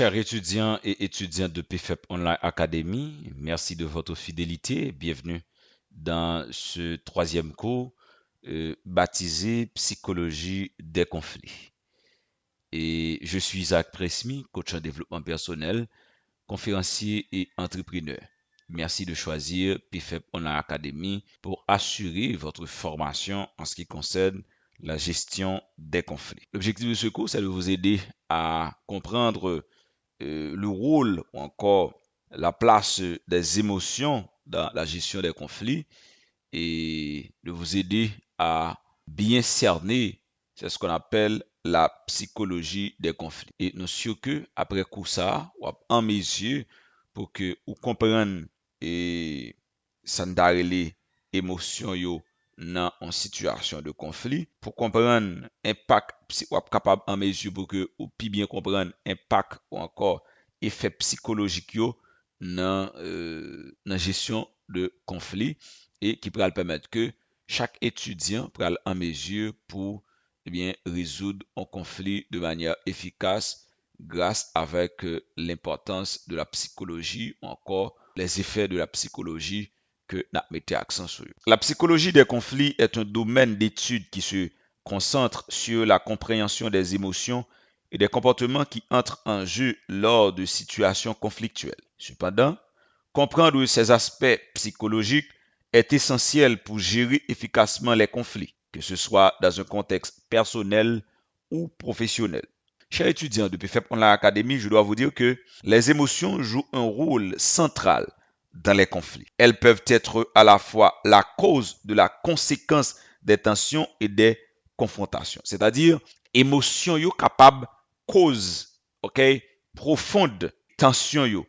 Chers étudiants et étudiantes de PFEP Online Academy, merci de votre fidélité. Bienvenue dans ce troisième cours baptisé Psychologie des conflits. Et je suis Isaac Presmy, coach en développement personnel, conférencier et entrepreneur. Merci de choisir PFEP Online Academy pour assurer votre formation en ce qui concerne la gestion des conflits. L'objectif de ce cours, c'est de vous aider à comprendre le rôle ou encore la place des émotions dans la gestion des conflits et de vous aider à bien cerner, c'est ce qu'on appelle la psychologie des conflits. Et nous sommes que après coup ça, en mes yeux, pour que vous compreniez et ça les émotions yo dans une situation de conflit, pour comprendre impact, ou capable en mes yeux pour que vous puissiez bien comprendre impact ou encore effet psychologique yo dans la gestion de conflit et qui pourra permettre que chaque étudiant pourra en mesure pour résoudre un conflit de manière efficace grâce avec l'importance de la psychologie ou encore les effets de la psychologie que nous mettons accent sur. La psychologie des conflits est un domaine d'étude qui se concentre sur la compréhension des émotions et des comportements qui entrent en jeu lors de situations conflictuelles. Cependant, comprendre ces aspects psychologiques est essentiel pour gérer efficacement les conflits, que ce soit dans un contexte personnel ou professionnel. Chers étudiants de PFEP Online Academy, je dois vous dire que les émotions jouent un rôle central dans les conflits. Elles peuvent être à la fois la cause de la conséquence des tensions et des confrontations. C'est-à-dire, émotion yo capable cause, OK, profonde tension yo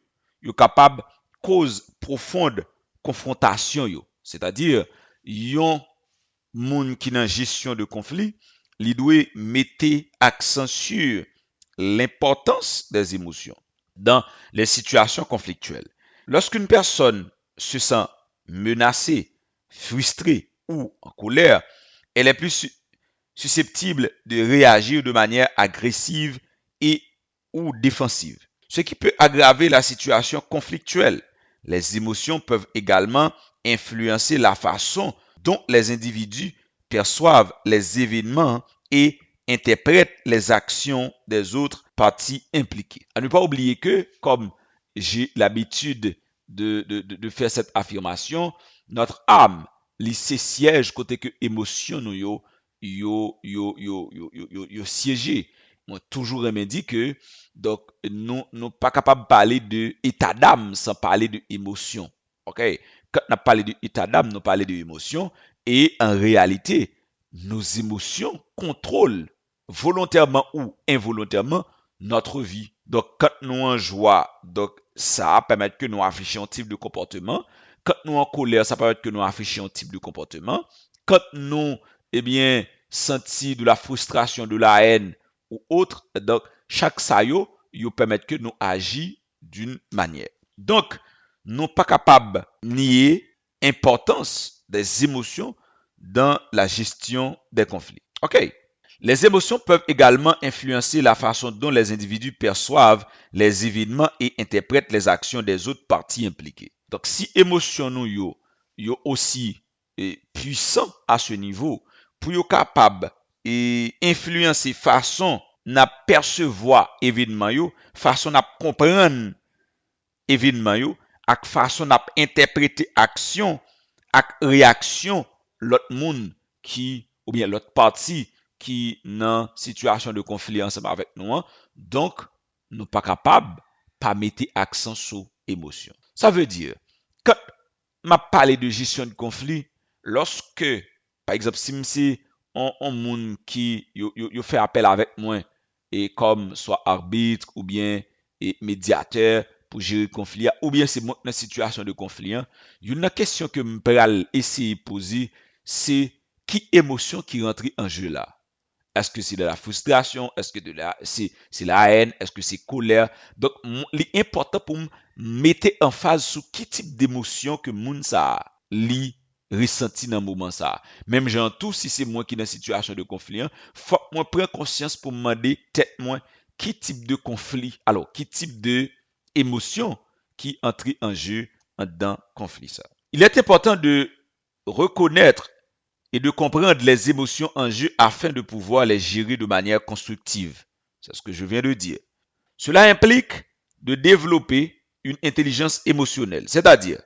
capable cause profonde confrontation yo. C'est-à-dire, yon moun qui dans gestion de conflit, li doit mettre accent sur l'importance des émotions dans les situations conflictuelles. Lorsqu'une personne se sent menacée, frustrée ou en colère, elle est plus susceptible de réagir de manière agressive et ou défensive, ce qui peut aggraver la situation conflictuelle. Les émotions peuvent également influencer la façon dont les individus perçoivent les événements et interprètent les actions des autres parties impliquées. À ne pas oublier que, comme j'ai l'habitude de faire cette affirmation, notre âme, lycée siège côté que émotion nous yo siégé. Moi toujours aimé dit que donc nous pas capable de parler de état d'âme sans parler de émotion. OK? Quand on parlé de état d'âme, nous parlons de émotion et en réalité, nos émotions contrôlent volontairement ou involontairement notre vie. Donc quand nous en joie, donc ça permet que nous affichions un type de comportement. Quand nous en colère, ça permet que nous affichions un type de comportement. Quand nous senti de la frustration, de la haine ou autre, donc chaque ça yo permet que nous agissons d'une manière. Donc, nous pas capable nier l'importance des émotions dans la gestion des conflits. OK? Les émotions peuvent également influencer la façon dont les individus perçoivent les événements et interprètent les actions des autres parties impliquées. Donc, si émotion nous yo aussi puissant à ce niveau, pour yo capable et influencer façon n'a percevoir événement yo, façon n'a comprendre événement yo, ak façon n'a interpréter action ak réaction l'autre monde qui ou bien l'autre partie qui dans situation de conflit ensemble avec nous. Donc nous pas capable pas mettre accent sur émotion. Ça veut dire quand m'a parlé de gestion de conflit lorsque par exemple si c'est un monde qui yo fait appel avec moi et comme soit arbitre ou bien et médiateur pour gérer le conflit ou bien c'est moi dans situation de conflit, une question que me pral essayer poser c'est qui émotion qui rentre en jeu là. Est-ce que c'est de la frustration? Est-ce que c'est la haine? Est-ce que c'est colère? Donc, l'important pour me mettre en phase sur qui type d'émotion que moun ça li ressenti dans le moment ça. Même genre tout si c'est moi qui dans une situation de conflit, faut que moi prenne conscience pour me demander tête moi qui type de conflit, alors qui type de émotion qui entre en jeu dans conflit ça. Il est important de reconnaître et de comprendre les émotions en jeu afin de pouvoir les gérer de manière constructive. C'est ce que je viens de dire. Cela implique de développer une intelligence émotionnelle, c'est-à-dire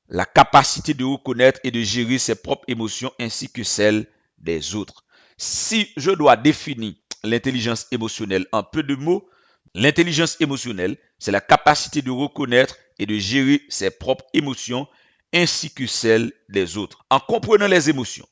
la capacité de reconnaître et de gérer ses propres émotions ainsi que celles des autres. Si je dois définir l'intelligence émotionnelle en peu de mots, l'intelligence émotionnelle, c'est la capacité de reconnaître et de gérer ses propres émotions ainsi que celles des autres. En comprenant les émotions,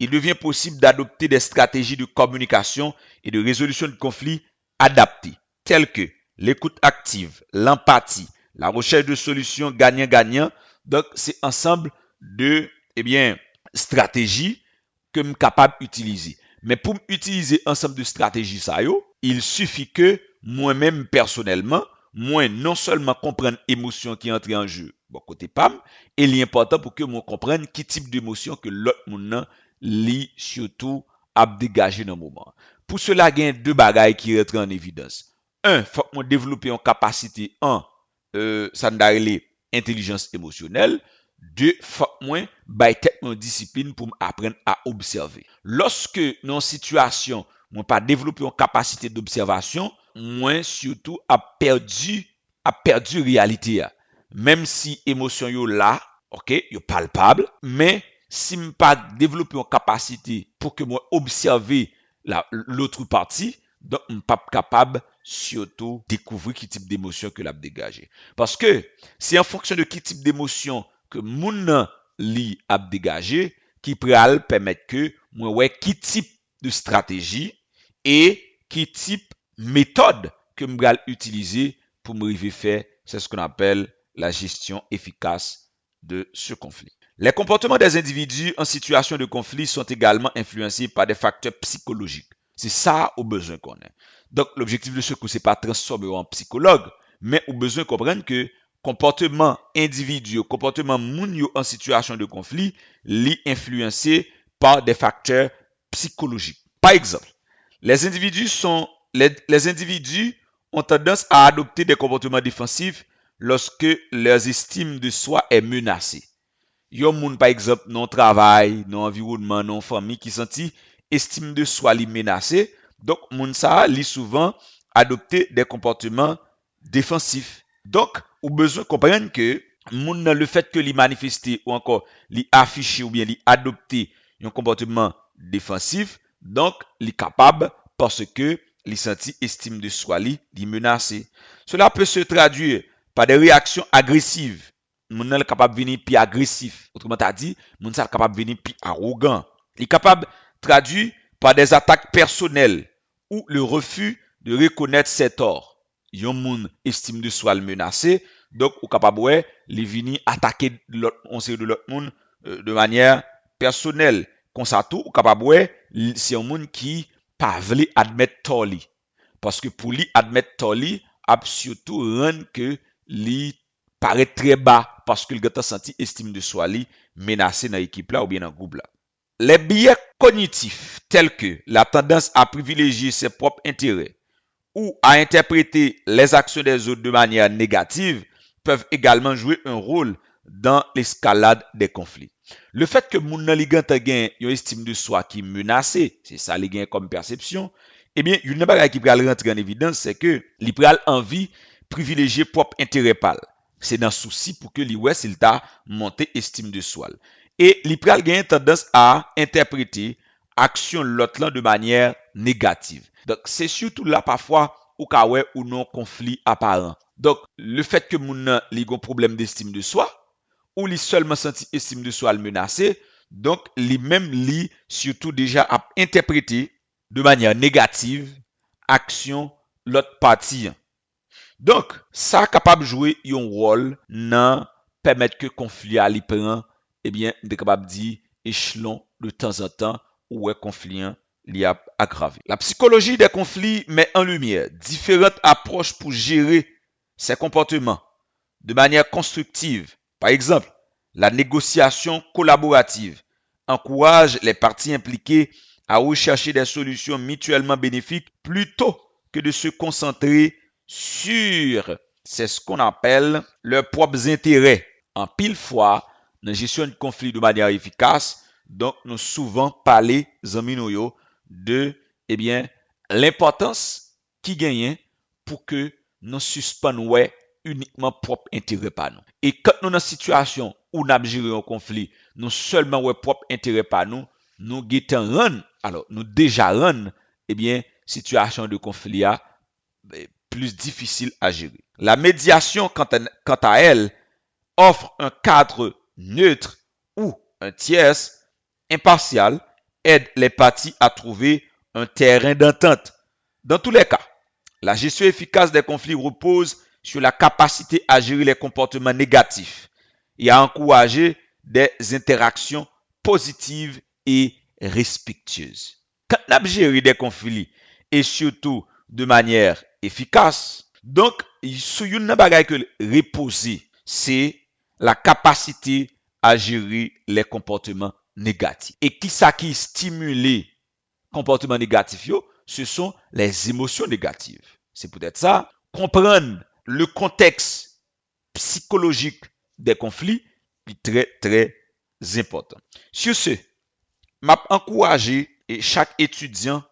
il devient possible d'adopter des stratégies de communication et de résolution de conflits adaptées, telles que l'écoute active, l'empathie, la recherche de solutions gagnant-gagnant. Donc, c'est ensemble de stratégies que je suis capable d'utiliser. Mais pour utiliser ensemble de stratégies, il suffit que moi-même personnellement, moi non seulement comprendre l'émotion qui entre en jeu, bon côté PAM, et l'important pour que moi comprenne qui type d'émotion que l'autre monde li surtout à dégager dans le moment. Pour cela, il y a deux bagailles qui rentrent en évidence. Un, il faut que moi développer une capacité en intelligence émotionnelle. Deux, faut que moi bailler tête mon discipline pour apprendre à observer. Lorsque dans une situation, moi pas développer une capacité d'observation, moi surtout a perdu réalité. Même si émotion yo là, OK, yo palpable, mais si je pas développer une capacité pour que moi observer l'autre partie, donc je pas capable surtout découvrir quel type d'émotion que l'a dégagé. Parce que c'est en fonction de quel type d'émotion que moun li a dégagé qui pral permettre que moi ouais quel type de stratégie et quel type méthode que m'bral utiliser pour me faire, c'est ce qu'on appelle la gestion efficace de ce conflit. Les comportements des individus en situation de conflit sont également influencés par des facteurs psychologiques. C'est ça au besoin qu'on a. Donc, l'objectif de ce cours, c'est pas transformer en psychologue, mais au besoin comprendre que comportement individuel, comportement moun yo en situation de conflit, li influencé par des facteurs psychologiques. Par exemple, les individus ont tendance à adopter des comportements défensifs lorsque leur estime de soi est menacée. Yon moun par exemple non travail, non environnement, non famille qui senti estime de soi li menacé, donc moun sa li souvent adopter des comportements défensifs. Donc, ou besoin comprendre que moun nan le fait que li manifester ou encore li afficher ou bien li adopter un comportement défensif, donc li capable parce que li senti estime de soi li menacé. Cela peut se traduire par des réactions agressives. Moun nan capable venir plus agressif. Autrement dit, moun sa capable venir plus arrogant. Il est capable traduire par des attaques personnelles ou le refus de reconnaître ses torts. Yon moun estime de soi menacé, donc ou capable ouais, li venir attaquer l'autre monde de manière personnelle. Comme ça tout ou capable ouais, c'est un monde qui pas vle admettre tort li. Parce que pour lui admettre tort li, a surtout rendre que li paraît très bas parce qu'il a senti estime de soi li menacé dans l'équipe là ou bien dans le groupe là. Les biais cognitifs tels que la tendance à privilégier ses propres intérêts ou à interpréter les actions des autres de manière négative peuvent également jouer un rôle dans l'escalade des conflits. Le fait que moun nan li gen yon estime de soi qui menacé, c'est ça li gen comme perception, eh bien, une bagay qui pral rentrer en évidence, c'est que li pral envie privilégier propre intérêt pal. C'est dans souci pour que li ouais s'il t'a monté estime de soi. Et li pral gen tendance à interpréter action l'autre de manière négative. Donc, c'est surtout là parfois ou ka ouais ou non conflit apparent. Donc, le fait que moun nan li gon problème d'estime de soi, ou li seulement senti estime de soi menacé, donc li même li surtout déjà à interpréter de manière négative action l'autre partie. Donc, ça capable jouer un rôle dans permettre que conflit a li prend de capable dire échelon de temps en temps ou est conflit li a aggravé. La psychologie des conflits met en lumière différentes approches pour gérer ces comportements de manière constructive. Par exemple, la négociation collaborative encourage les parties impliquées à rechercher des solutions mutuellement bénéfiques plutôt que de se concentrer sur, c'est ce qu'on appelle leurs propres intérêts. En pile fois, dans la gestion de conflit de manière efficace, donc nous souvent parler, amis nous, de, l'importance qui gagne pour que nous suspendions uniquement propre intérêt par nous. Et quand nous dans une situation où nous avons géré un conflit, nous seulement ouais propre intérêt par nous, nous guettons run, alors nous déjà run, situation de conflit plus difficile à gérer. La médiation, quant à elle, offre un cadre neutre où un tiers impartial aide les parties à trouver un terrain d'entente. Dans tous les cas, la gestion efficace des conflits repose sur la capacité à gérer les comportements négatifs et à encourager des interactions positives et respectueuses. Quand on a géré des conflits et surtout de manière efficace, donc, sur une bagaille que reposer, c'est la capacité à gérer les comportements négatifs. Et qui ça qui stimule les comportements négatifs, ce sont les émotions négatives. C'est peut-être ça. Comprendre le contexte psychologique des conflits est très, très important. Sur ce, m'a encouragé chaque étudiant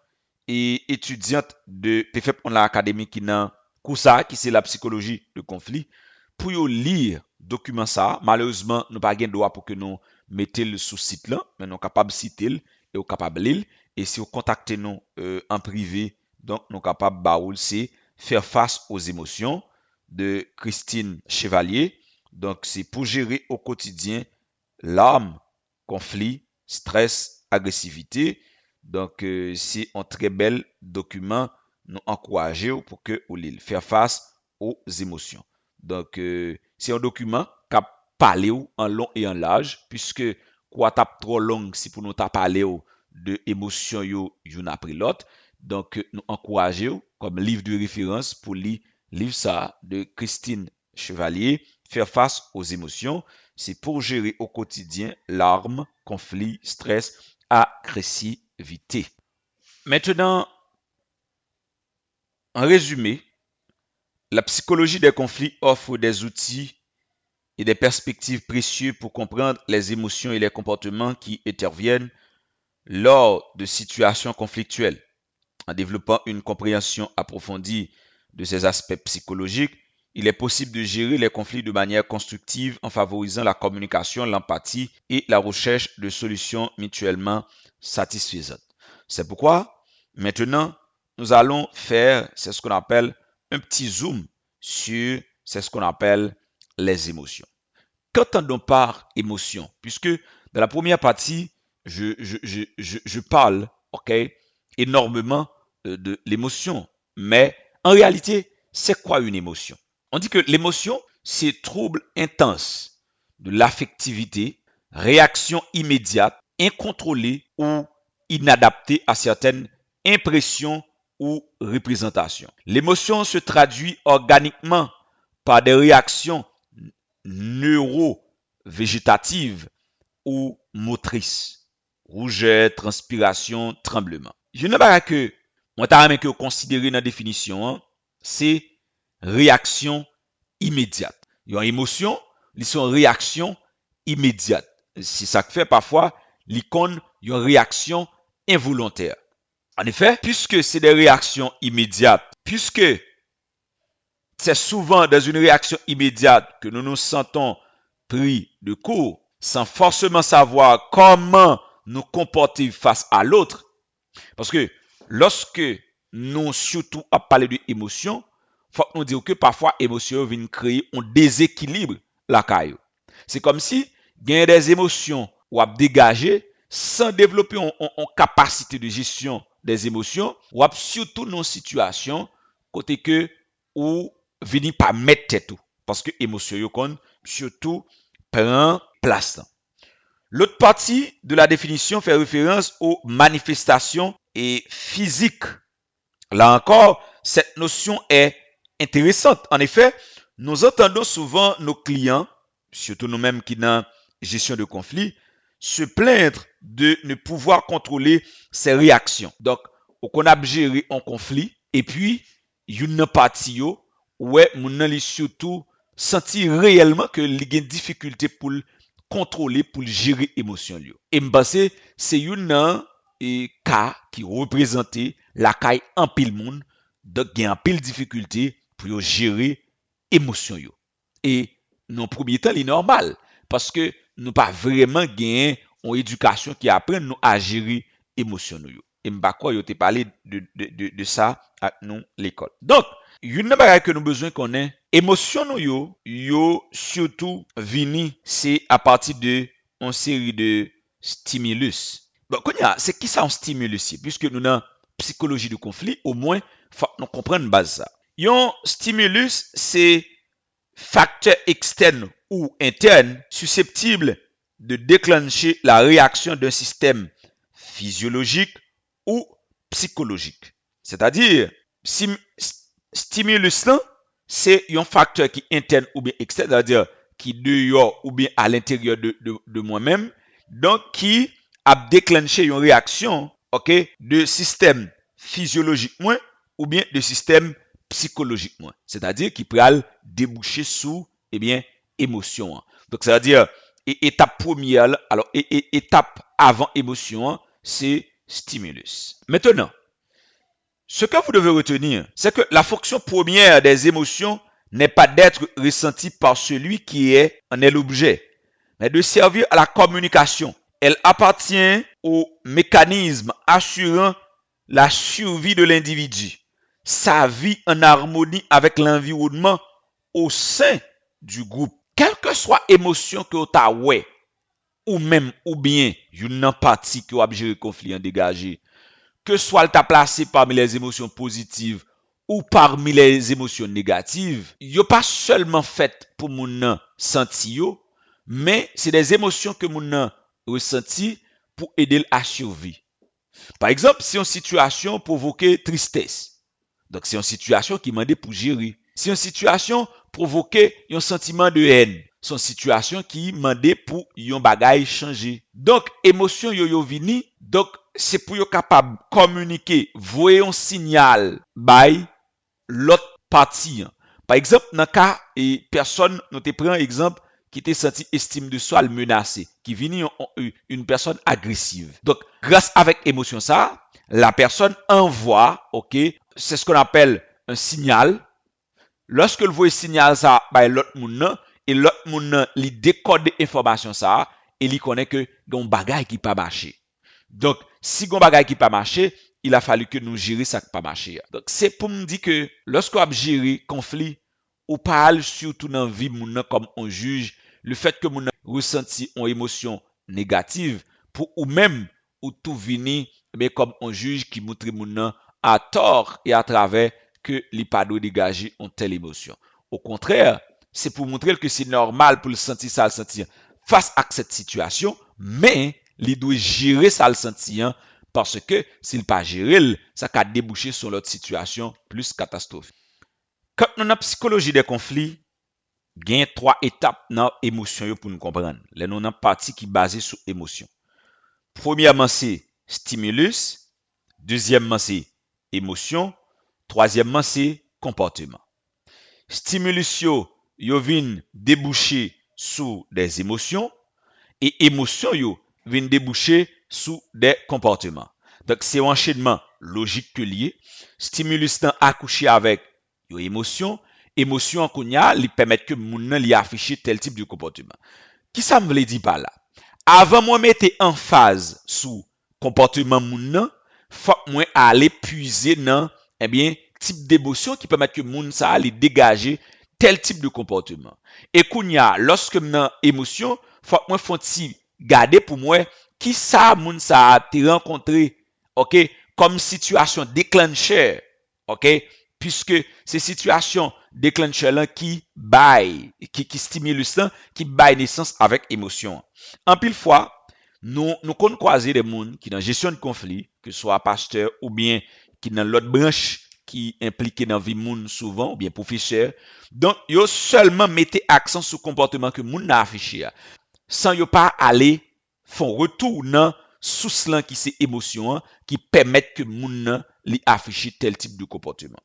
et étudiante de PFEP Online Academy qui n'a cours ça, qui c'est la psychologie de conflit, pour lire document ça. Malheureusement, nous pas gain droit pour que nous mettions le sous site là, mais nous capable de citer et nous capable de lire. Et si vous contactez nous en privé, donc nous capable baoul c'est faire face aux émotions de Christine Chevalier. Donc c'est pour gérer au quotidien larmes, conflit, stress, agressivité. Donc c'est un très bel document nous encourager pour que vous lire faire face aux émotions. Donc c'est un document qui a parlé en long et en large puisque quoi tape trop long si pour nous parler de émotions une après l'autre. Donc nous encourager comme livre de référence pour lire livre ça de Christine Chevalier, faire face aux émotions, c'est pour gérer au quotidien larmes, conflits, stress, agressivité. Maintenant, en résumé, la psychologie des conflits offre des outils et des perspectives précieuses pour comprendre les émotions et les comportements qui interviennent lors de situations conflictuelles. En développant une compréhension approfondie de ces aspects psychologiques, il est possible de gérer les conflits de manière constructive en favorisant la communication, l'empathie et la recherche de solutions mutuellement satisfaisantes. C'est pourquoi, maintenant, nous allons faire, c'est ce qu'on appelle un petit zoom sur, c'est ce qu'on appelle les émotions. Qu'entendons par émotion? Puisque dans la première partie, je parle, énormément de l'émotion. Mais en réalité, c'est quoi une émotion? On dit que l'émotion, c'est trouble intense de l'affectivité, réaction immédiate, incontrôlée ou inadaptée à certaines impressions ou représentations. L'émotion se traduit organiquement par des réactions neurovégétatives ou motrices. Rougeur, transpiration, tremblement. Je ne sais pas que on t'a que considérer dans la définition, c'est réaction immédiate. Une émotion, ils sont réaction immédiate. C'est ça que fait parfois l'icône une réaction involontaire. En effet, puisque c'est des réactions immédiates, puisque c'est souvent dans une réaction immédiate que nous nous sentons pris de court, sans forcément savoir comment nous comporter face à l'autre. Parce que lorsque nous surtout à parler de émotion, faut nous dire que parfois émotion vient créer un déséquilibre la caillou. C'est comme si il y a des émotions ou à dégager sans développer une capacité de gestion des émotions ou surtout dans une situation côté que ou venir pas mettre tête parce que émotion yo kon surtout prend place. L'autre partie de la définition fait référence aux manifestations et physiques. Là encore, cette notion est intéressante. En effet, nous entendons souvent nos clients, surtout nous-mêmes qui dans gestion de conflit, se plaindre de ne pouvoir contrôler ses réactions. Donc, on a géré un conflit, Et puis, une partie yo, ouais, moun nan li surtout senti réellement que li gen difficulté pour contrôler, pour gérer émotion yo. Et m'pense, c'est une nan cas qui représente la caille en pile moun, donc gen en pile difficulté pour yo gérer émotion yo. Et non premier temps, li normal parce que nous pas vraiment gagné une éducation qui apprend nous à gérer émotion nous yo. Et m'pa quoi yo te parlé de ça à nous l'école. Donc, une bagay que nous besoin connaître, émotion nous yo surtout vini c'est à partir de une série de stimulus. Bon, c'est qui ça un stimulus puisque nous dans psychologie du conflit, au moins faut nous comprendre base ça. Yon stimulus c'est facteur externe ou interne susceptible de déclencher la réaction d'un système physiologique ou psychologique. C'est-à-dire, stimulus là, c'est un facteur qui est interne ou bien externe, c'est-à-dire qui dehors ou bien à l'intérieur de moi-même, donc qui a déclenché une réaction, ok, de système physiologique moins ou bien de système psychologique moins. C'est-à-dire qui peut déboucher sous, eh bien, émotion. Donc, c'est-à-dire, étape première, alors, étape avant émotion, c'est stimulus. Maintenant, ce que vous devez retenir, c'est que la fonction première des émotions n'est pas d'être ressentie par celui qui en est l'objet, mais de servir à la communication. Elle appartient au mécanisme assurant la survie de l'individu, sa vie en harmonie avec l'environnement au sein du groupe. Quelle que soit émotion que tu as, ou même, ou bien, une empathie qui a géré conflit en dégagé, que soit tu placé parmi les émotions positives ou parmi les émotions négatives, yo pas seulement fait pour moun senti yo, mais c'est des émotions que moun ressenti pour aider à survivre. Par exemple, si une situation provoquait tristesse, donc c'est une situation qui m'a pour gérer. Si une situation provoquait un sentiment de haine, c'est une situation qui m'a pour yon bagay changer. Donc émotion yo vini, donc c'est pour yo capable communiquer, voyer un signal by l'autre partie. Par exemple, dans le cas et personne, nous te prend exemple qui te senti estime de soi menacé, qui vini une personne agressive. Donc grâce avec émotion ça, la personne envoie, ok, c'est ce qu'on appelle un signal. Lorsque le voit signal ça, by l'autre moun et l'autre moun li décode information ça et il connaît que gon bagay qui pas marché. Donc si gon bagay qui pas marché, il a fallu que nous gérer ça qui pas marché. Donc c'est pour me dire que lorsqu'on a géré conflit, on parle surtout dans vie moun comme on juge le fait que moun ressenti une émotion négative pour ou même ou tout vini mais comme on juge qui montre moun à tort et à travers que li pas de dégager une telle émotion. Au contraire, c'est pour montrer que c'est normal pour le sentir ça le sentir face à cette situation, mais il doit gérer ça le sentir parce que s'il pas gérer, ça va déboucher sur l'autre situation plus catastrophique. Quand nous avons psychologie des conflits, il y a 3 étapes dans l'émotion pour nous comprendre. Là, nous avons une partie qui est basée sur l'émotion. Premièrement, c'est stimulus. Deuxièmement, c'est émotion. Troisièmement, c'est comportement. Stimulus yo vin déboucher sur des émotions et émotion yo vin déboucher sur des comportements. Donc c'est un enchaînement logique que lié. Stimulus nan accoucher avec yo émotion, émotion kounya li permet que moun nan li afficher tel type de comportement. Qui ça me veut dire par là? Avant moi mettre en phase sous comportement moun nan, faut moi aller puiser dans eh bien type d'émotion qui permet que moun ça aller dégager tel type de comportement. Et kounya lorsque m'nan émotion, faut moi fonti garder pour moi qui ça moun ça a te rencontré, OK, comme situation déclencheur, OK, puisque ces situations déclencheur là qui stimulus là qui baille naissance avec émotion. En pile fois nous croiser des moun qui dans gestion de conflit, que ce soit pasteur ou bien qui dans l'autre branche qui impliqué dans vie moun souvent ou bien professeur. Donc yo seulement mettez accent sur comportement que moun n'a affiché sans yo pas aller font retour dans source là qui c'est émotion qui permettent que moun li afficher tel type de comportement.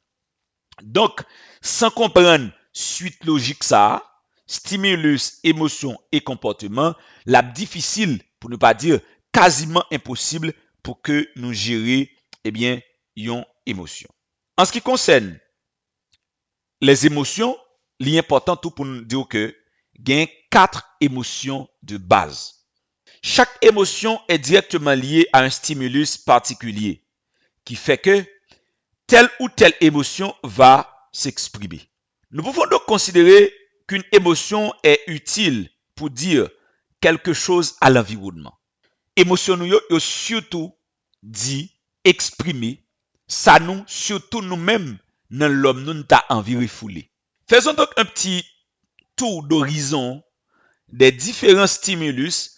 Donc, sans comprendre suite logique ça, stimulus, émotion et comportement, la difficile, pour ne pas dire quasiment impossible pour que nous gérer, eh bien, une émotion. En ce qui concerne les émotions, l'important tout pour nous dire que il y a 4 émotions de base. Chaque émotion est directement liée à un stimulus particulier qui fait que telle ou telle émotion va s'exprimer. Nous pouvons donc considérer qu'une émotion est utile pour dire quelque chose à l'environnement. Émotion nous yo surtout dit, exprimer, ça nous, surtout nous-mêmes, dans l'homme, nous t'a envie refouler. Faisons donc un petit tour d'horizon des différents stimulus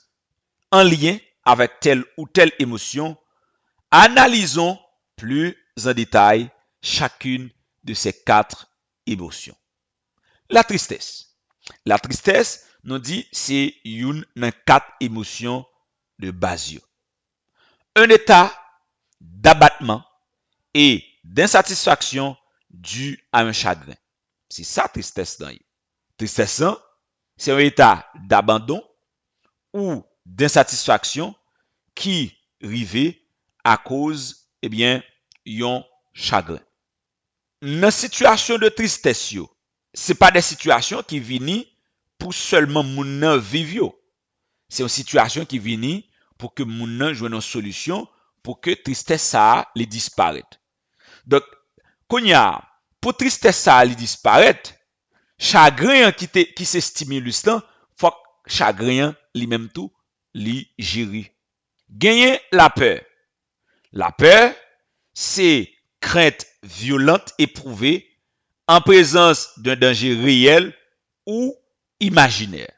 en lien avec telle ou telle émotion. Analysons plus en détail chacune de ces 4 émotions. La tristesse. La tristesse, nous dit, c'est une des 4 émotions de base. Un état d'abattement et d'insatisfaction dû à un chagrin. C'est ça tristesse dans you. Tristesse, c'est un état d'abandon ou d'insatisfaction qui arrive à cause, eh bien, yon chagrin. Dans situation de tristesse, ce n'est pas des situations qui viennent pour seulement moun vivre. C'est une situation qui vient pour que moun joue une solution pour que tristesse ça les disparaisse. Donc, pour tristesse ça les disparaître, chagrin qui se stimulus là, faut chagrin lui-même tout li gérer. Gagner la peur. La peur, c'est crainte violente éprouvée en présence d'un danger réel ou imaginaire.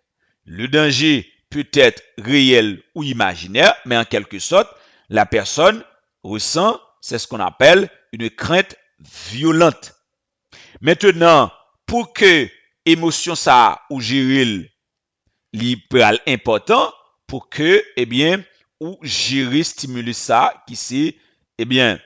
Le danger peut être réel ou imaginaire, mais en quelque sorte, la personne ressent, c'est ce qu'on appelle une crainte violente. Maintenant, pour que émotion ça ou gérer l'hyper important, pour que, eh bien, ou gérer stimulus ça qui c'est, eh bien,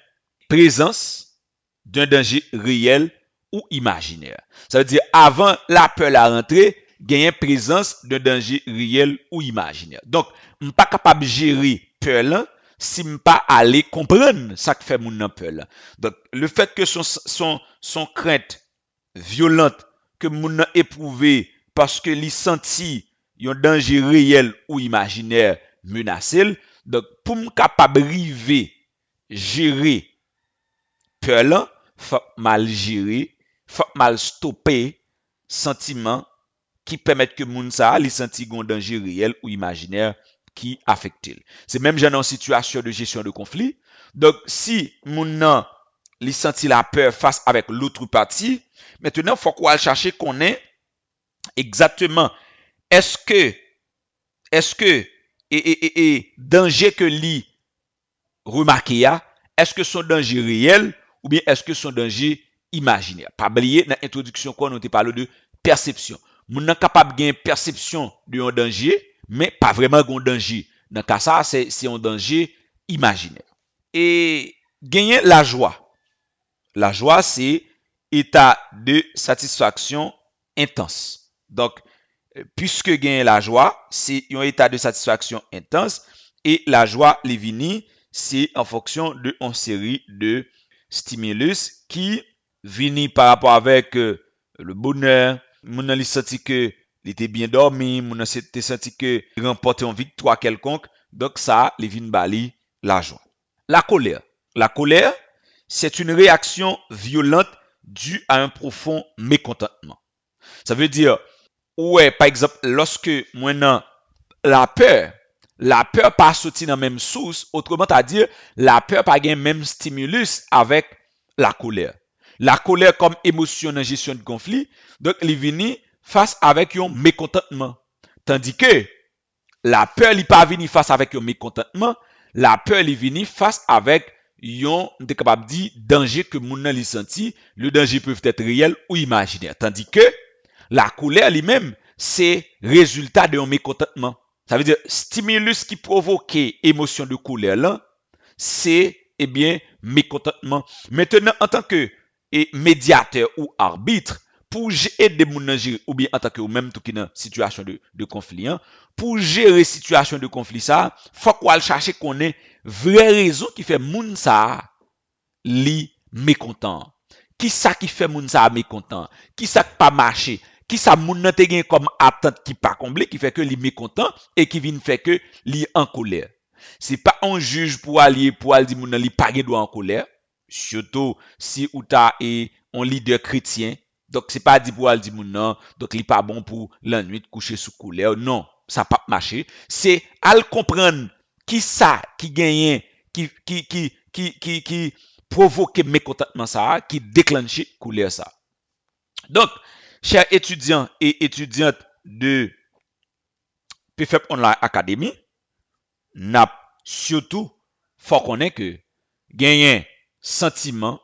présence d'un danger réel ou imaginaire. Ça veut dire, avant la peur la rentrée, gagner présence d'un danger réel ou imaginaire. Donc, je ne suis pas capable de gérer peur là, si je ne pas aller comprendre ça que fait mon peur là. Donc, le fait que son crainte violente que mon éprouvé parce que il senti un danger réel ou imaginaire menacé, donc pour me capable river gérer peur là, faut mal gérer, faut mal stopper sentiment qui permettent que moun sa li senti gon danger réel ou imaginaire qui affecte. C'est même genre en situation de gestion de conflit. Donc si moun nan li senti la peur face avec l'autre partie, maintenant faut qu'on chercher qu'on est exactement est-ce que danger que li remarqué ya, est-ce que son danger réel ou bien est-ce que son danger imaginaire. Pas oublier dans l'introduction qu'on nous parlé de perception. Moun nan capable gagner perception de un danger mais pas vraiment un danger. Dans cas ça c'est un danger imaginaire. Et gagner la joie. La joie c'est état de satisfaction intense. Donc puisque gagner la joie, c'est un état de satisfaction intense et la joie les vini c'est en fonction de une série de stimulus qui vini par rapport avec le bonheur, moun nan li senti que il était bien dormi, moun nan senti que il remportait une victoire quelconque, donc ça les vini bali la joie. La colère. La colère, c'est une réaction violente due à un profond mécontentement. Ça veut dire ouais, par exemple, lorsque maintenant la peur pas sorti dans la même source, autrement à dire, la peur pas gain même stimulus avec la colère. La colère comme émotion dans gestion de conflit, donc il vient face avec un mécontentement. Tandis que la peur il pas venir face avec un mécontentement, la peur il vient face avec un capable dire danger que moun nan li senti, le danger peut être réel ou imaginaire. Tandis que la colère lui-même c'est résultat d'un mécontentement. Ça veut dire stimulus qui provoque émotion de colère là, c'est eh bien, mécontentement. Maintenant, en tant que médiateur ou arbitre, pour aider moun nan gérer, ou bien en tant que ou même tout qui dans situation de conflit, hein, pour gérer situation de conflit ça, faut qu'on chercher qu'on ait vraie raison qui fait moun ça li mécontent. Qui ça qui fait moun ça mécontent? Qui ça qui pas marché? Qui ça moun nan te gen comme attente qui pas comblé qui fait que li mécontent et qui vient fait que li en colère. C'est pas un juge pour aller dire moun nan li pas gen droit en colère, surtout si ou ta est un leader chrétien. Donc c'est pas dit pour aller dire moun nan, donc li pas bon pour la nuit de coucher sous colère. Non, ça pas marcher. C'est al comprendre qui ça qui gagne qui provoquer mécontentement ça, qui déclenche colère ça. Donc, chers étudiants et étudiantes de PFEP Online Academy, n'a surtout faut connaître que gagner sentiment,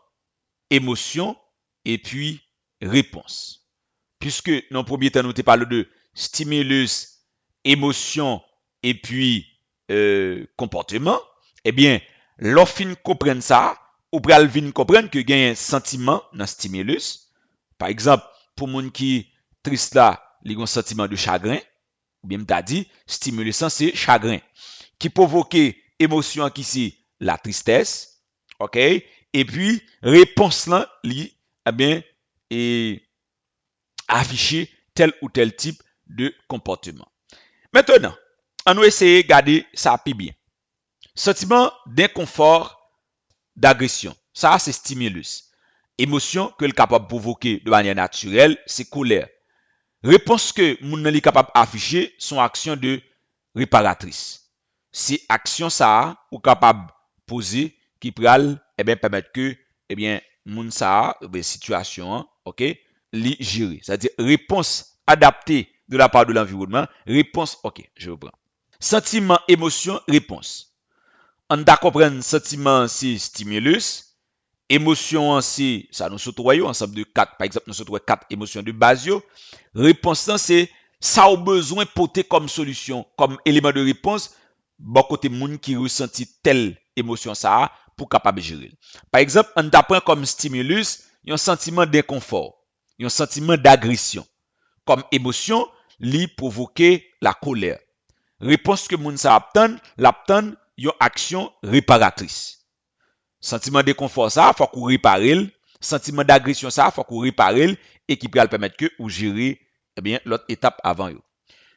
émotion et puis réponse. Puisque dans le premier temps, nous te parlé de stimulus, émotion et puis comportement, eh bien, l'offre comprendre ça, ou pral vin comprendre que gagne sentiment dans stimulus. Par exemple, pour moun qui triste là, il a un sentiment de chagrin, ou bien m'ta dit, stimulus c'est chagrin. Qui provoque émotion qui c'est la tristesse, OK? Et puis réponse là, li eh bien et afficher tel ou tel type de comportement. Maintenant, on va essayer de garder ça plus bien. Sentiment d'inconfort, d'agression. Ça, c'est stimulus. Émotion que le capable de provoquer de manière naturelle, c'est colère. Réponse que moun nan li capable afficher son action de réparatrice. C'est action ça ou capable poser qui pral permettre que moun ça situation OK li gérer. C'est-à-dire réponse adaptée de la part de l'environnement, réponse OK, je reprends. Sentiment, émotion, réponse. On t'a comprendre sentiment c'est stimulus, émotion c'est ça nous sautoyons ensemble de quatre par exemple nous sautoyons quatre émotions de base yo. Réponse c'est ça a besoin porter comme solution comme élément de réponse bon côté moun qui ressenti telle émotion ça pour capable gérer. Par exemple, on t'apprend comme stimulus un sentiment d'inconfort, un sentiment d'agression. Comme émotion, li provoquer la colère. Réponse que moun ça l'aptend yon action réparatrice. Sentiment de confort ça, faut qu'on répare. Sentiment d'agression ça, faut qu'on répare et qui peut permettre que ou gérer l'autre étape avant yo.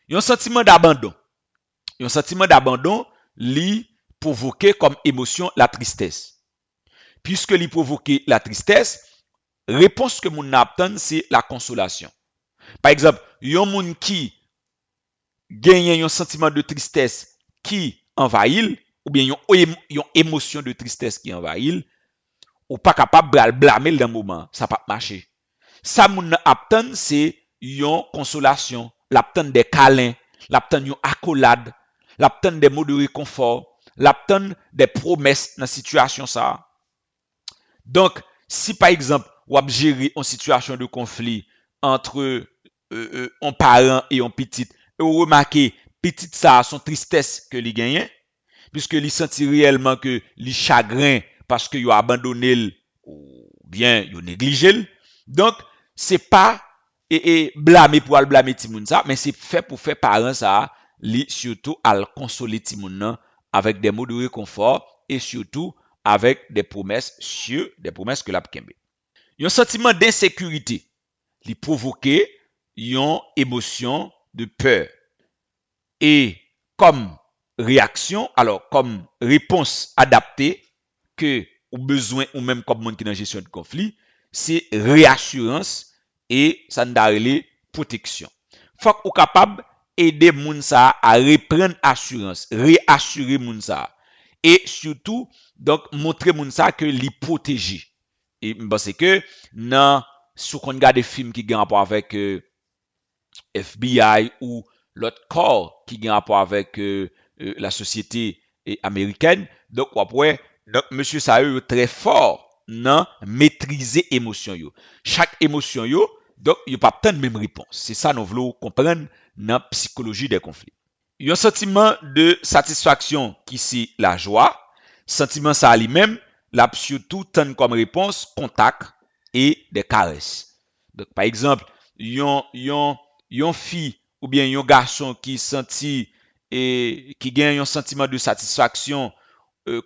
Yon sentiment d'abandon. Yon sentiment d'abandon li provoquer comme émotion la tristesse. Puisque li provoquer la tristesse, réponse que moun n'aptend c'est la consolation. Par exemple, yon moun qui gagne un sentiment de tristesse qui envahit ou bien yon émotion de tristesse qui envahit ou pas capable de blâmer dans le moment, ça pas marcher. Ça moun aptend c'est yon consolation, l'aptend des câlins, l'aptend yon accolade, l'aptend des mots de réconfort, l'aptend des promesses dans situation ça. Donc, si par exemple, ou ap gérer une situation de conflit entre un parent et un petit, et vous remarquez, petit ça, son tristesse que li gagne, puisque li senti réellement que li chagrin parce que yo abandonné ou bien yo négligé. Donc, c'est pas blâmer pour al blâmer ti moun ça, mais c'est fait pour faire parent ça, li surtout al consoler ti moun nan avec des mots de réconfort et surtout avec des promesses sûres, des promesses que l'a kembe. Yon sentiment d'insécurité, li provoquer yon émotion de peur. Et comme réaction, alors comme réponse adaptée que ou besoin ou même comme monde qui dans gestion de conflit, c'est réassurance et ça n'darele protection. Faut ou capable aider moun ça à reprendre assurance, réassurer moun ça et surtout donc montrer moun ça que li protéger. Et pense que dans sous qu'on regarde des films qui ont rapport avec FBI ou l'autre corps qui a rapport avec la société américaine, donc après donc monsieur ça très fort dans maîtriser émotion yo. Chaque émotion yo donc il pas tant de même réponse. C'est ça nous voulons comprendre dans psychologie des conflits. Il y a un sentiment de satisfaction qui c'est la joie, Sentiment ça lui-même, l'a surtout tend comme réponse contact et des caresses. Donc, par exemple, yon fille ou bien yon garçon qui senti et qui gagne un sentiment de satisfaction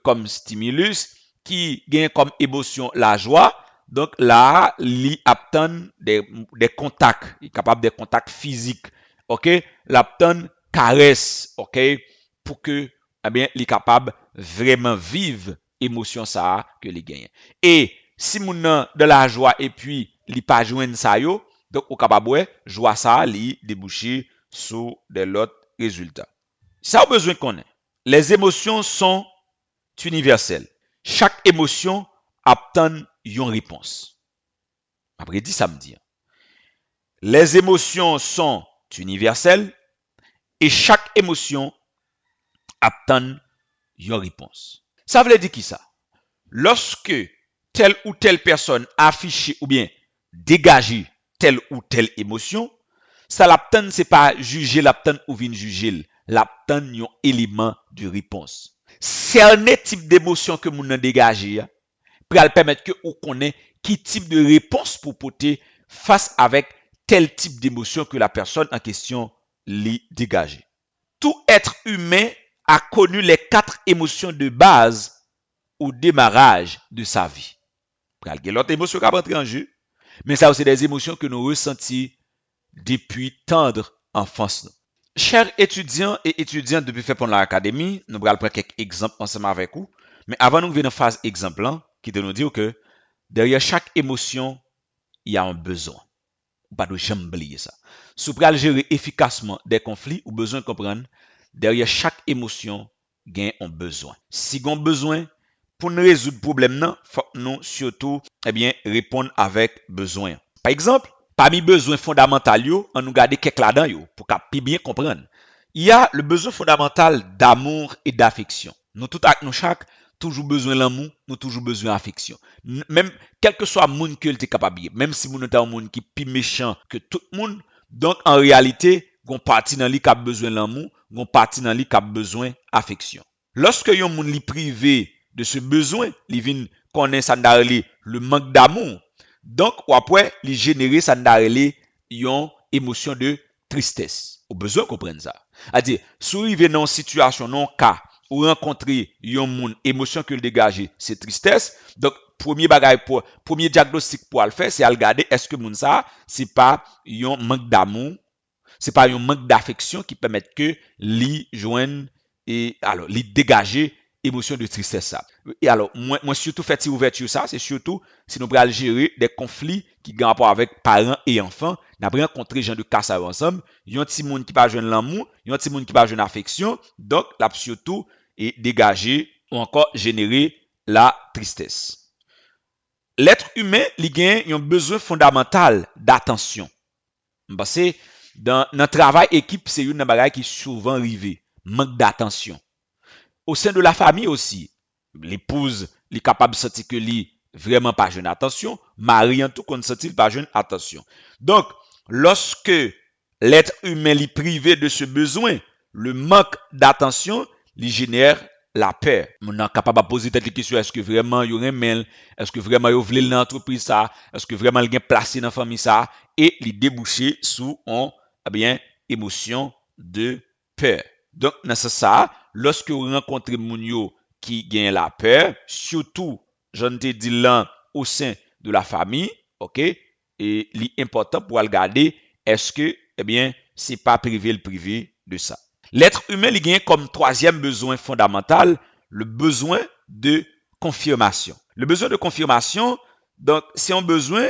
comme stimulus, qui gagne comme émotion la joie. Donc là, li aptan des contacts, il est capable des contacts physiques, ok? L'aptan caresse, ok? Pour que, eh bien, il est capable vraiment vivre émotion ça que li gagne. Et si moun nan de la joie et puis li pas joindre ça yo, donc ou capable ouais, joie ça li déboucher sur de l'autres résultats. Ça a besoin qu'on ait. Les émotions sont universelles. Chaque émotion attend une réponse. Après dit samedi. Les émotions sont universelles et chaque émotion attend une réponse. Ça veut dire qui ça? Lorsque telle ou telle personne affiche ou bien dégage telle ou telle émotion, ça l'attend c'est pas juger l'attend ou vin juger, l'attend un élément de réponse. Certain type d'émotion que moun nan dégagé pour permettre que ou connaît qui type de réponse pour porter face avec tel type d'émotion que la personne en question li dégagé. Tout être humain a connu les 4 émotions de base au démarrage de sa vie. Il y a l'autre émotion qui a rentré en jeu, mais ça aussi des émotions que nous ressentons depuis tendre enfance. Chers étudiants et étudiantes de Buffet Pondler Academy, nous allons prendre quelques exemples ensemble avec vous. Mais avant nous venir en phase exemple, qui de nous dire que derrière chaque émotion, il y a un besoin. Pas de jamais oublier ça. Si vous voulez gérer efficacement des conflits, ou besoin de comprendre, derrière chaque émotion, il y a un besoin. Si vous avez besoin, pour nous résoudre le problème, il faut nous surtout répondre avec besoin. Par exemple, parmi les besoins fondamentaux, on nous garde quelques là-dedans pour qu'on bien comprendre. Il y a le besoin fondamental d'amour et d'affection. Nous tous avec nous chaque toujours besoin d'amour, nous toujours besoin d'affection. Même quel que soit le monde que tu es capable, même si vous êtes un monde qui est plus méchant que tout le monde, donc en réalité, on partie dans lui qui a besoin d'amour, on partie dans lui qui a besoin d'affection. Lorsque un monde est privé de ce besoin, il vient connaître ça le manque d'amour. Donc, après, il génère ça une émotion de tristesse. Au besoin de comprendre ça. C'est-à-dire, si vous arrivez dans une situation, dans un cas, ou rencontrer un monde, émotion que le dégager, c'est tristesse. Donc, premier diagnostic pour le faire, c'est à regarder est-ce que monde ça, c'est pas un manque d'amour, c'est pas un manque d'affection qui permet que lui joigne et alors lui dégager émotion de tristesse ça. Et alors moi surtout fait ouverture ça, c'est surtout si nous pral gérer des conflits qui ont rapport avec parents et enfants, n'a pas rencontré gens de casse ensemble, yon petit monde qui pas joindre l'amour, yon petit monde qui pas joindre affection, donc là surtout et dégager ou encore générer la tristesse. L'être humain, il a un besoin fondamental d'attention. Parce que dans notre travail équipe, c'est une bagaille qui souvent arrive, manque d'attention. Au sein de la famille aussi, l'épouse est capable de sentir que lui vraiment pas jeune attention, mari en tout qu'on sentit pas jeune attention. Donc, lorsque l'être humain est privé de ce besoin, le manque d'attention lui génère la peur. On est capable de poser cette question, est-ce que vraiment il y aurait mail, est-ce que vraiment il voulait l'entreprise ça, est-ce que vraiment il a placé dans la famille ça, et lui déboucher sous une émotion de peur. Donc, dans ça, lorsque vous rencontrez moun qui gagne la peur, surtout, je ne te dis là, au sein de la famille, ok, et l'important pour regarder, est-ce que, c'est pas privé le privé de ça. L'être humain, il gagne comme troisième besoin fondamental, le besoin de confirmation. Le besoin de confirmation, donc, c'est un besoin,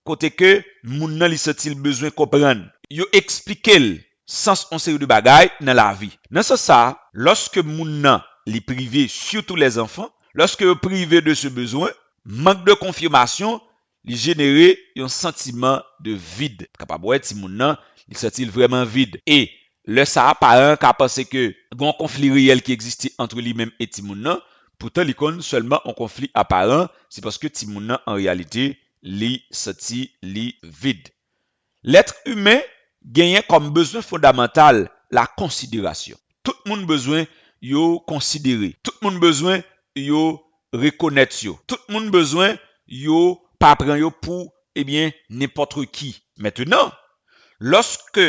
côté que, moun nan li senti le besoin comprendre. Yo expliquer sens on série de bagaille dans la vie. Dans ce ça, lorsque moun nan li privé, surtout les enfants, lorsque vous privé de ce besoin, manque de confirmation, il génère un sentiment de vide. Capable être si moun nan, il senti vraiment vide. Et le ça parent qui a pensé que un conflit réel qui existait entre lui-même et ti moun nan, pourtant il connaît seulement un conflit apparent, c'est parce que ti moun nan en réalité li senti li vide. L'être humain gagne comme besoin fondamental la considération. Tout le monde besoin yo considérer. Tout le monde besoin yo reconnaître yo. Tout le monde besoin yo pas prend yo pour n'importe qui. Maintenant, lorsque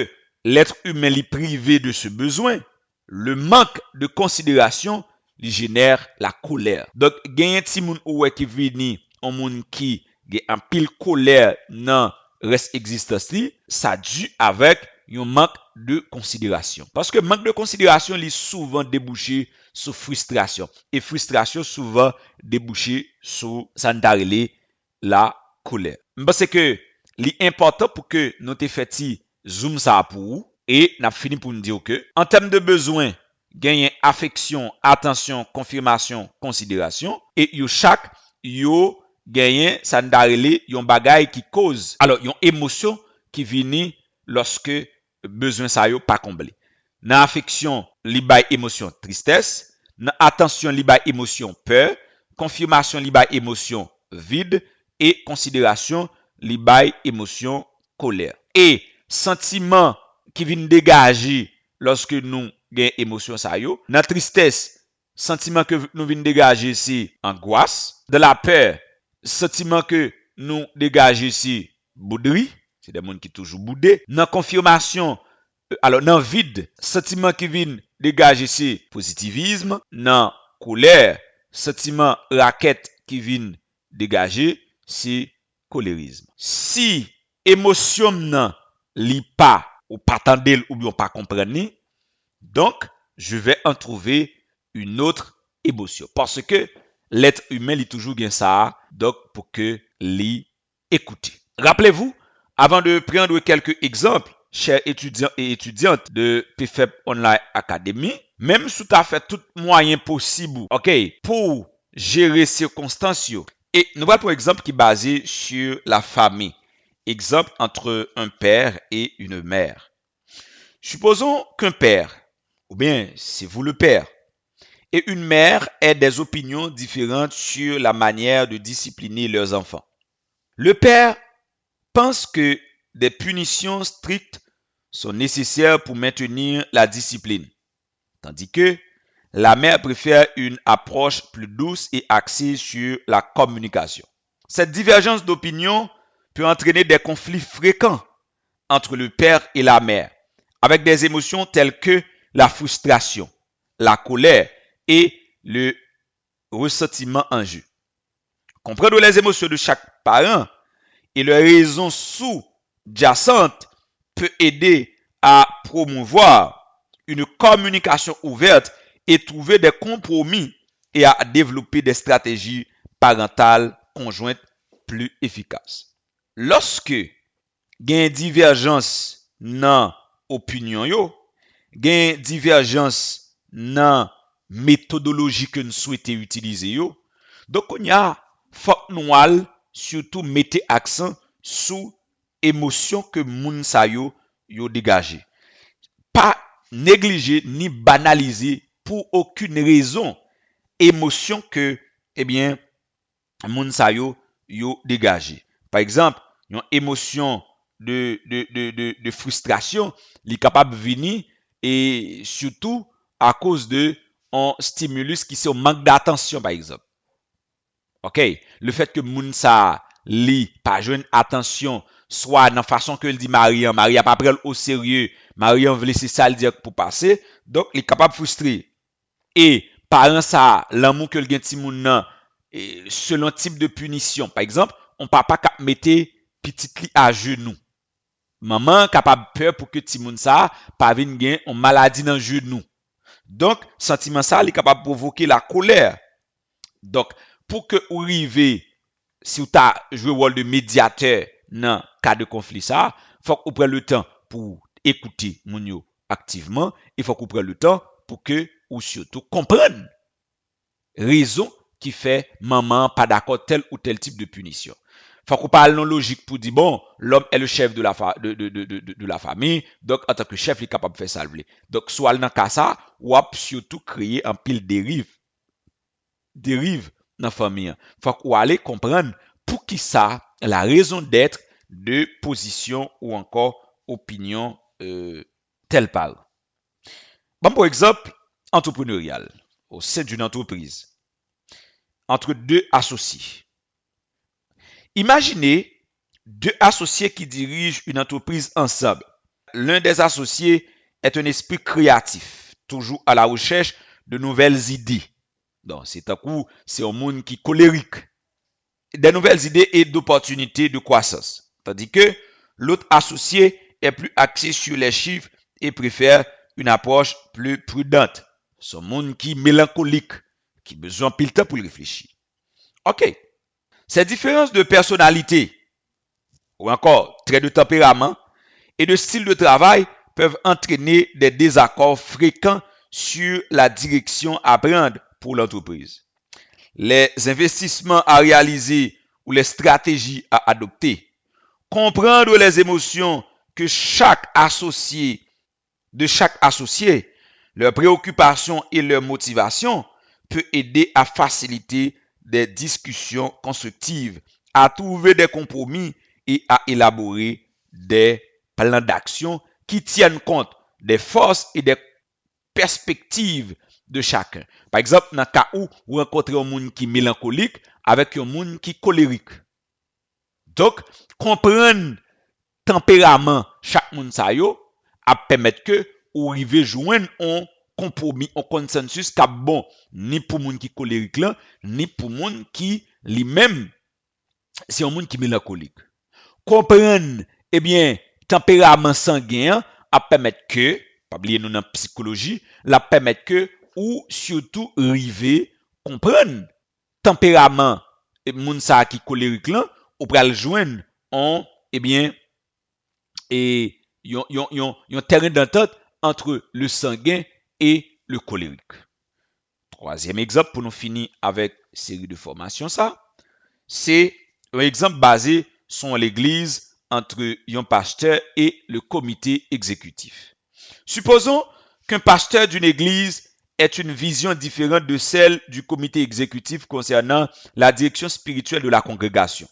l'être humain est privé de ce besoin, le manque de considération lui génère la colère. Donc, gen yon ti moun ouwe qui vini, un moun qui gen un pile colère dans reste existence li, ça dû avec un manque de considération. Parce que manque de considération li souvent débouché sur frustration. Et frustration souvent débouché sur ça la colère. Parce que l'important pour que nous te fait zoom ça pour vous et n'a fini pour nous dire que en termes de besoin gagner affection, attention, confirmation, considération et yo chaque yo gagner ça n'darele yon bagay qui cause alors yon émotion qui vini lorsque besoin ça yo pas comblé. Dans affection li bay émotion tristesse, dans attention li bay émotion peur, confirmation li bay émotion vide et considération li bay émotion colère. Et sentiment qui vient dégager lorsque nous gain émotion ça yo, dans tristesse, sentiment que nous vient dégager c'est angoisse, de la peur, sentiment que nous dégager c'est bouderie, c'est des gens qui toujours boudé, dans confirmation alors dans vide, sentiment qui vient dégager c'est positivisme, dans colère, sentiment raquette qui vient dégager c'est colérisme. Si émotion nan li pas ou pas tendel ou bien pas comprendre, donc je vais en trouver une autre émotion parce que l'être humain est toujours bien ça donc pour que li écouter. Rappelez-vous, avant de prendre quelques exemples, chers étudiants et étudiantes de PFEP Online Academy, même si tu as fait tout moyen possible, OK, pour gérer circonstances, et nous voyons pour exemple qui est basé sur la famille. Exemple entre un père et une mère. Supposons qu'un père, ou bien c'est vous le père, et une mère aient des opinions différentes sur la manière de discipliner leurs enfants. Le père pense que des punitions strictes sont nécessaires pour maintenir la discipline, tandis que la mère préfère une approche plus douce et axée sur la communication. Cette divergence d'opinion peut entraîner des conflits fréquents entre le père et la mère, avec des émotions telles que la frustration, la colère et le ressentiment en jeu. Comprendre les émotions de chaque parent et leurs raisons sous-jacentes peut aider à promouvoir une communication ouverte et trouver des compromis et à développer des stratégies parentales conjointes plus efficaces. Lorsque il y a une divergence dans l'opinion, il y a une divergence dans la méthodologie que nous souhaitons utiliser, donc on y a faut nous surtout mettre accent sur émotion que moun sa yo dégagé. Pas négliger ni banaliser pour aucune raison émotion que moun sa yo dégagé. Par exemple, une émotion de frustration, li capable venir et surtout à cause de un stimulus qui c'est un manque d'attention par exemple. OK, le fait que moun sa li pas joindre attention soit dans façon que il dit Marie pas prendre au sérieux, Marie veut laisser ça le dire pour passer, donc il est capable de frustrer. Et parent ça l'amour que le gen ti moun nan selon type de punition. Par exemple, on papa cap mettre petit li à genoux. Maman capable peur pour que ti moun ça pas vinn gen une maladie dans genou. Donc sentiment ça il est capable de provoquer la colère. Donc pour que vous arrivez si vous avez joué le rôle de médiateur dans cas de conflit ça, faut que vous preniez le temps pour écouter moun yo activement, il faut que vous preniez le temps pour que ou surtout comprendre raison qui fait maman pas d'accord tel ou tel type de punition. Faut qu'on parle non logique pour dire bon, l'homme est le chef de la famille, donc en tant que chef, il est capable de faire ça. Donc soit dans cas ça, ou surtout créer un pile dérive dans la famille. Faut qu'on aller comprendre pour qui ça, la raison d'être de position ou encore opinion telle part. Bon, pour exemple, entrepreneurial, au sein d'une entreprise. entre deux associés. Imaginez deux associés qui dirigent une entreprise ensemble. L'un des associés est un esprit créatif, toujours à la recherche de nouvelles idées. Donc, c'est un monde qui est colérique, des nouvelles idées et d'opportunités de croissance. Tandis que l'autre associé est plus axé sur les chiffres et préfère une approche plus prudente. C'est un monde qui est mélancolique, qui a besoin de pile temps pour réfléchir. OK. Ces différences de personnalité, ou encore traits de tempérament et de style de travail peuvent entraîner des désaccords fréquents sur la direction à prendre pour l'entreprise. Les investissements à réaliser ou les stratégies à adopter. Comprendre les émotions que de chaque associé, leurs préoccupations et leurs motivations peut aider à faciliter des discussions constructives, à trouver des compromis et à élaborer des plans d'action qui tiennent compte des forces et des perspectives de chacun. Par exemple, dans le cas où vous rencontrez un monde qui est mélancolique avec un monde qui est colérique. Donc, comprendre tempérament chaque monde ça yo a permettre que ou arriver joindre un compromis, un consensus qui bon ni pour monde qui colérique là, ni pour monde qui lui-même c'est un monde qui mélancolique. Comprendre eh bien tempérament sanguin a permettre que pas oublier nous dans psychologie, la permettre que ou surtout arriver comprendre tempérament et moun sa qui colérique là ou pral joindre en eh bien et yon terrain d'entente entre le sanguin et le colérique. Troisième exemple pour nous finir avec série de formations ça, c'est un exemple basé sur l'église entre un pasteur et le comité exécutif. Supposons qu'un pasteur d'une église ait une vision différente de celle du comité exécutif concernant la direction spirituelle de la congrégation.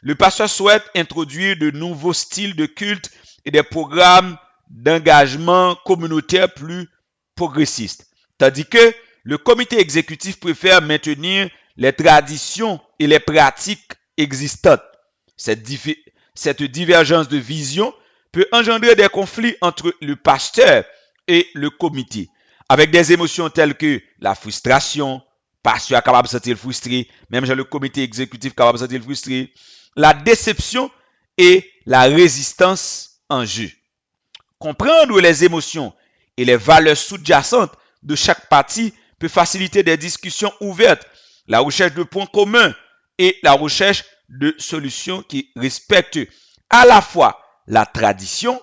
Le pasteur souhaite introduire de nouveaux styles de culte et des programmes d'engagement communautaire plus progressistes. Tandis que le comité exécutif préfère maintenir les traditions et les pratiques existantes. Cette divergence de vision peut engendrer des conflits entre le pasteur et le comité, avec des émotions telles que la frustration, pasteur est capable de se sentir frustré, même le comité exécutif est capable de se sentir frustré, la déception et la résistance en jeu. Comprendre les émotions et les valeurs sous-jacentes de chaque partie peut faciliter des discussions ouvertes, la recherche de points communs et la recherche de solutions qui respectent à la fois la tradition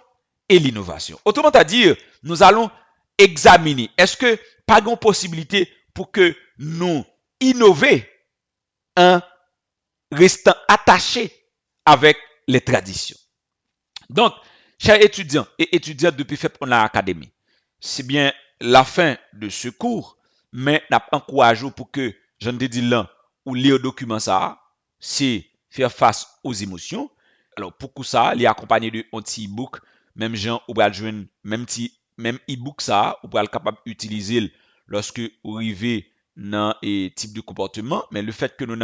et l'innovation. Autrement dire, nous allons examiner, est-ce que pas de possibilité pour que nous innover en restant attachés avec les traditions. Donc, chers étudiants et étudiantes de PFEP Online Academy, c'est bien la fin de ce cours, mais n'a pas encouragé pour que, j'en ai dit là, ou lire le document ça, c'est faire face aux émotions. Alors, pour ça, il est accompagné d'un petit e-book, même gens, ou va joindre, même e-book ça, ou va être capable d'utiliser lorsque vous arrivez dans un type de comportement, mais le fait que nous avons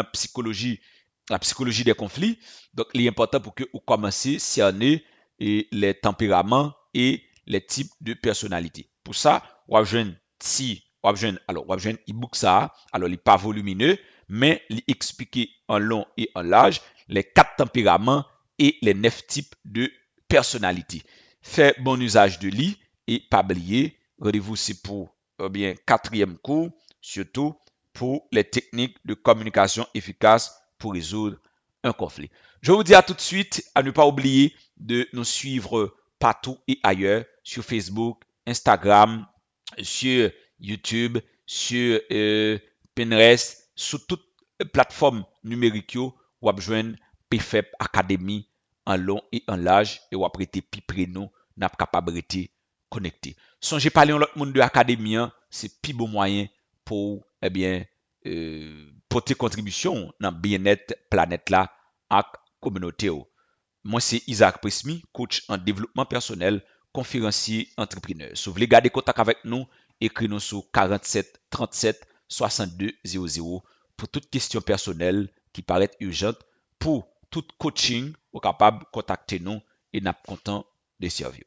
la psychologie des conflits, donc il est important pour que vous commenciez à cerner les tempéraments et les types de personnalité. Pour ça, vous avez un e-book ça, alors il n'est pas volumineux, mais il explique en long et en large les 4 tempéraments et les 9 types de personnalité. Faites bon usage de lui et pas oublier, rendez-vous c'est pour bien 4e cours, surtout pour les techniques de communication efficace pour résoudre un conflit. Je vous dis à tout de suite, à ne pas oublier de nous suivre partout et ailleurs sur Facebook, Instagram, sur YouTube, sur Pinterest, sur toute plateforme numérique, vous avez besoin PFEP Academy en long et en large et vous avez été plus nous n'a capable de connecter. Songez parler à l'autre monde de l'académie, c'est plus bon moyen pour porter contribution dans bien-être planète là à communauté. Moi c'est Isaac Prismi, coach en développement personnel, conférencier entrepreneur. Si vous voulez garder contact avec nous, écrivez-nous sur 47 37 62 00 pour toute question personnelle qui paraît urgente, pour tout coaching, ou capable de contacter nous et nous sommes contents de servir.